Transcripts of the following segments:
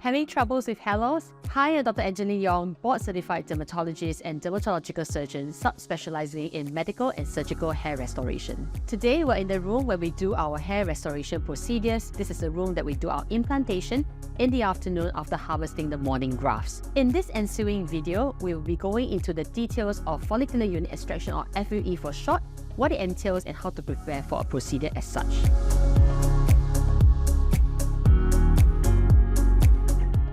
Having troubles with hair loss? Hi, I'm Dr. Angeline Yong, board-certified dermatologist and dermatological surgeon subspecializing in medical and surgical hair restoration. Today, we're in the room where we do our hair restoration procedures. This is the room that we do our implantation in the afternoon after harvesting the morning grafts. In this ensuing video, we will be going into the details of follicular unit extraction, or FUE for short, what it entails and how to prepare for a procedure as such.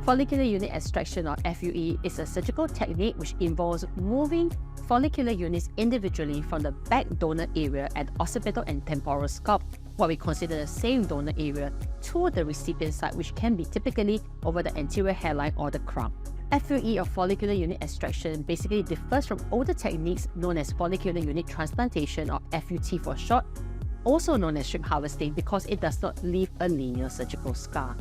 Follicular unit extraction, or FUE, is a surgical technique which involves moving follicular units individually from the back donor area at occipital and temporal scalp, what we consider the same donor area, to the recipient side, which can be typically over the anterior hairline or the crown. FUE, or follicular unit extraction, basically differs from older techniques known as follicular unit transplantation, or FUT for short, also known as strip harvesting, because it does not leave a linear surgical scar.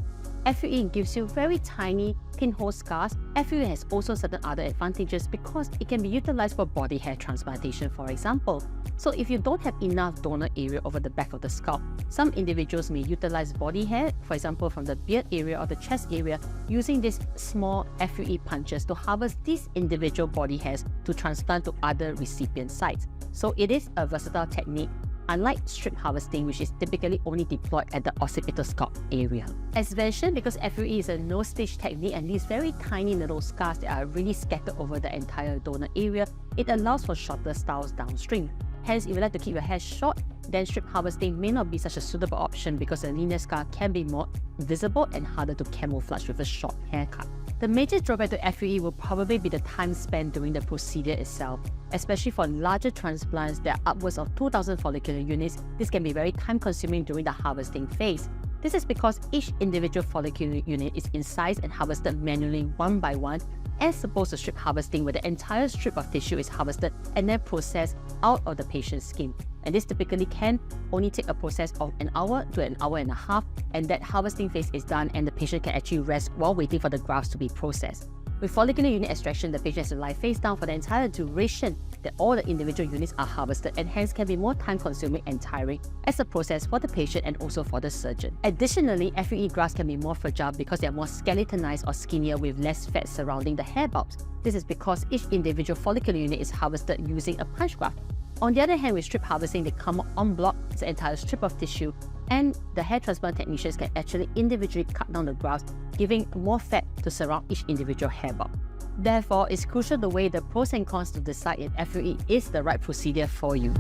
FUE gives you very tiny pinhole scars. FUE has also certain other advantages because it can be utilized for body hair transplantation, for example. So if you don't have enough donor area over the back of the scalp, some individuals may utilize body hair, for example from the beard area or the chest area, using these small FUE punches to harvest these individual body hairs to transplant to other recipient sites. So it is a versatile technique, unlike strip harvesting, which is typically only deployed at the occipital scalp area. As mentioned, because FUE is a no-stitch technique and these very tiny little scars that are really scattered over the entire donor area, it allows for shorter styles downstream. Hence, if you like to keep your hair short, then strip harvesting may not be such a suitable option because a linear scar can be more visible and harder to camouflage with a short haircut. The major drawback to FUE will probably be the time spent during the procedure itself. Especially for larger transplants that are upwards of 2,000 follicular units, this can be very time-consuming during the harvesting phase. This is because each individual follicular unit is incised and harvested manually one by one, as opposed to strip harvesting, where the entire strip of tissue is harvested and then processed out of the patient's skin. And this typically can only take a process of an hour to an hour and a half, and that harvesting phase is done and the patient can actually rest while waiting for the grafts to be processed. With follicular unit extraction, the patient has to lie face down for the entire duration that all the individual units are harvested, and hence can be more time-consuming and tiring as a process for the patient and also for the surgeon. Additionally, FUE grafts can be more fragile because they are more skeletonized or skinnier with less fat surrounding the hair bulbs. This is because each individual follicular unit is harvested using a punch graft. On the other hand, with strip harvesting, they come en bloc as an entire strip of tissue, and the hair transplant technicians can actually individually cut down the grafts, giving more fat to surround each individual hair bulb. Therefore, it's crucial to weigh the pros and cons to decide if FUE is the right procedure for you.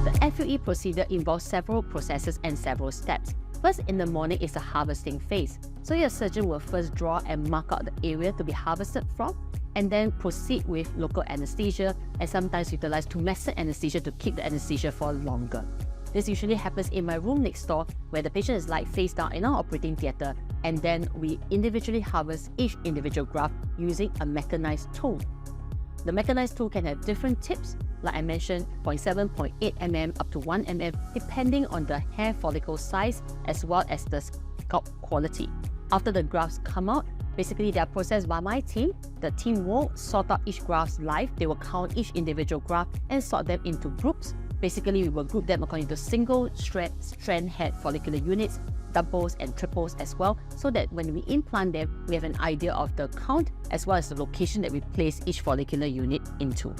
The FUE procedure involves several processes and several steps. First, in the morning is the harvesting phase. So your surgeon will first draw and mark out the area to be harvested from, and then proceed with local anesthesia, and sometimes utilize tumescent anesthesia to keep the anesthesia for longer. This usually happens in my room next door, where the patient is lying face down in our operating theatre, and then we individually harvest each individual graft using a mechanized tool. The mechanized tool can have different tips, like I mentioned, 0.7, 0.8 mm up to 1 mm, depending on the hair follicle size as well as the scalp quality. After the grafts come out, basically they are processed by my team. The team will sort out each graft live. They will count each individual graft and sort them into groups. Basically, we will group them according to single strand head follicular units, doubles and triples as well, so that when we implant them, we have an idea of the count as well as the location that we place each follicular unit into.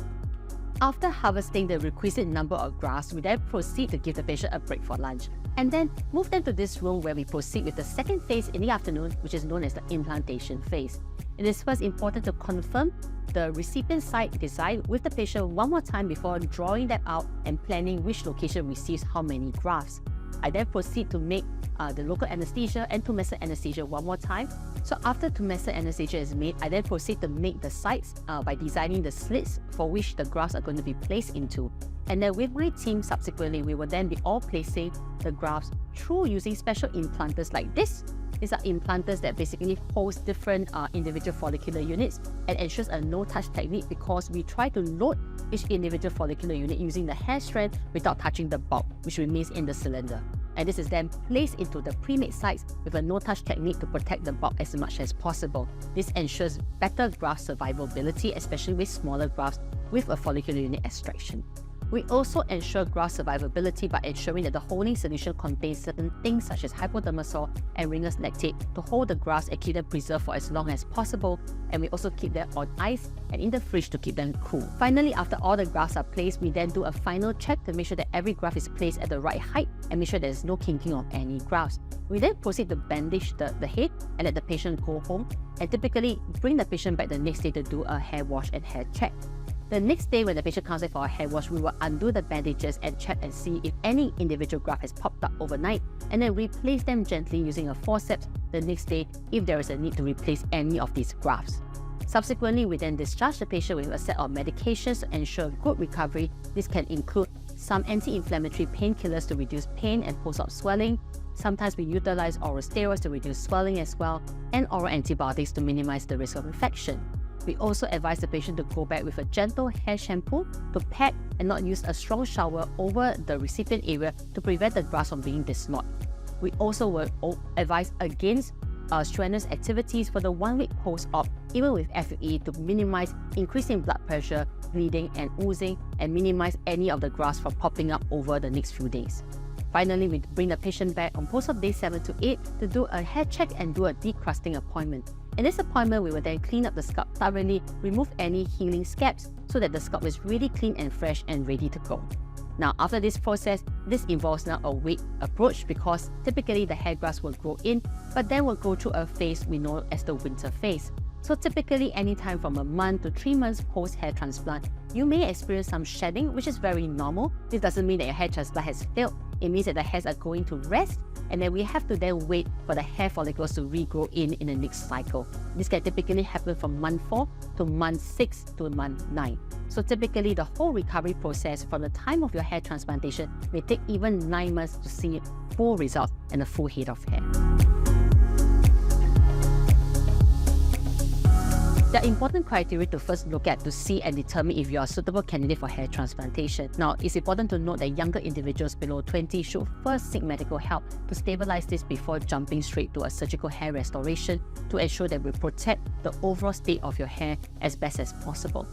After harvesting the requisite number of grafts, we then proceed to give the patient a break for lunch, and then move them to this room where we proceed with the second phase in the afternoon, which is known as the implantation phase. It is first important to confirm the recipient site design with the patient one more time before drawing that out and planning which location receives how many grafts. I then proceed to make the local anesthesia and tumescent anesthesia one more time. So after tumescent anesthesia is made, I then proceed to make the sites by designing the slits for which the grafts are going to be placed into. And then with my team subsequently, we will then be all placing the grafts through using special implanters like this. These are implanters that basically host different individual follicular units and ensures a no-touch technique because we try to load each individual follicular unit using the hair strand without touching the bulb, which remains in the cylinder. And this is then placed into the pre-made sites with a no-touch technique to protect the bulb as much as possible. This ensures better graft survivability, especially with smaller grafts with a follicular unit extraction. We also ensure graft survivability by ensuring that the holding solution contains certain things such as hypodermal and Ringer's lactate to hold the grafts and keep them preserved for as long as possible, and we also keep them on ice and in the fridge to keep them cool. Finally, after all the grafts are placed, we then do a final check to make sure that every graft is placed at the right height and make sure there is no kinking of any grafts. We then proceed to bandage the head and let the patient go home, and typically bring the patient back the next day to do a hair wash and hair check. The next day when the patient comes in for a hair wash, we will undo the bandages and check and see if any individual graft has popped up overnight, and then replace them gently using a forceps the next day if there is a need to replace any of these grafts. Subsequently, we then discharge the patient with a set of medications to ensure good recovery. This can include some anti-inflammatory painkillers to reduce pain and post-op swelling. Sometimes we utilize oral steroids to reduce swelling as well, and oral antibiotics to minimize the risk of infection. We also advise the patient to go back with a gentle hair shampoo to pat and not use a strong shower over the recipient area to prevent the grafts from being dislodged. We also will advise against strenuous activities for the 1 week post-op, even with FUE, to minimize increasing blood pressure, bleeding and oozing, and minimize any of the grafts from popping up over the next few days. Finally, we bring the patient back on post-op day 7 to 8 to do a hair check and do a decrusting appointment. In this appointment, we will then clean up the scalp thoroughly, remove any healing scabs so that the scalp is really clean and fresh and ready to go. Now, after this process, this involves now a wait approach because typically the hair grafts will grow in, but then will go through a phase we know as the winter phase. So typically anytime from a month to 3 months post-hair transplant, you may experience some shedding, which is very normal. This doesn't mean that your hair transplant has failed. It means that the hairs are going to rest, and then we have to then wait for the hair follicles to regrow in the next cycle. This can typically happen from month 4 to month 6 to month 9. So typically the whole recovery process from the time of your hair transplantation may take even 9 months to see full results and a full head of hair. There are important criteria to first look at to see and determine if you are a suitable candidate for hair transplantation. Now, it's important to note that younger individuals below 20 should first seek medical help to stabilize this before jumping straight to a surgical hair restoration to ensure that we protect the overall state of your hair as best as possible.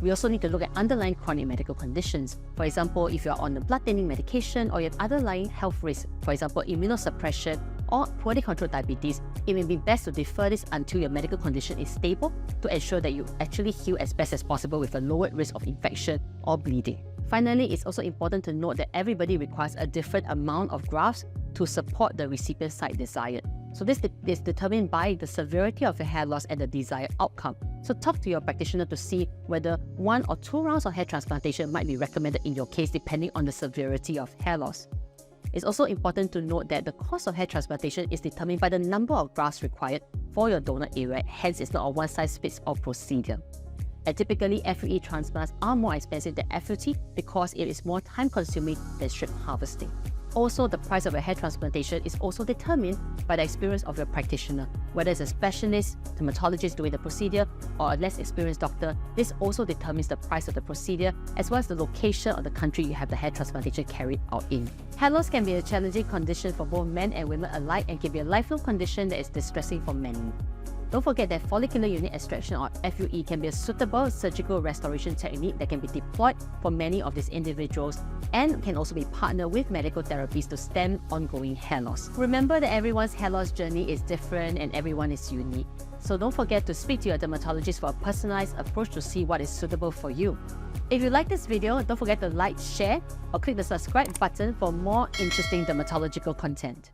We also need to look at underlying chronic medical conditions. For example, if you are on a blood thinning medication or you have underlying health risks, for example, immunosuppression or poorly controlled diabetes, it may be best to defer this until your medical condition is stable to ensure that you actually heal as best as possible with a lowered risk of infection or bleeding. Finally, it's also important to note that everybody requires a different amount of grafts to support the recipient site desired. So this is determined by the severity of your hair loss and the desired outcome. So talk to your practitioner to see whether 1 or 2 rounds of hair transplantation might be recommended in your case depending on the severity of hair loss. It's also important to note that the cost of hair transplantation is determined by the number of grafts required for your donor area, hence it's not a one-size-fits-all procedure. And typically, FUE transplants are more expensive than FUT because it is more time-consuming than strip harvesting. Also, the price of a hair transplantation is also determined by the experience of your practitioner. Whether it's a specialist, dermatologist doing the procedure, or a less experienced doctor, this also determines the price of the procedure, as well as the location of the country you have the hair transplantation carried out in. Hair loss can be a challenging condition for both men and women alike and can be a lifelong condition that is distressing for many. Don't forget that follicular unit extraction or FUE can be a suitable surgical restoration technique that can be deployed for many of these individuals and can also be partnered with medical therapies to stem ongoing hair loss. Remember that everyone's hair loss journey is different and everyone is unique. So don't forget to speak to your dermatologist for a personalized approach to see what is suitable for you. If you like this video, don't forget to like, share, or click the subscribe button for more interesting dermatological content.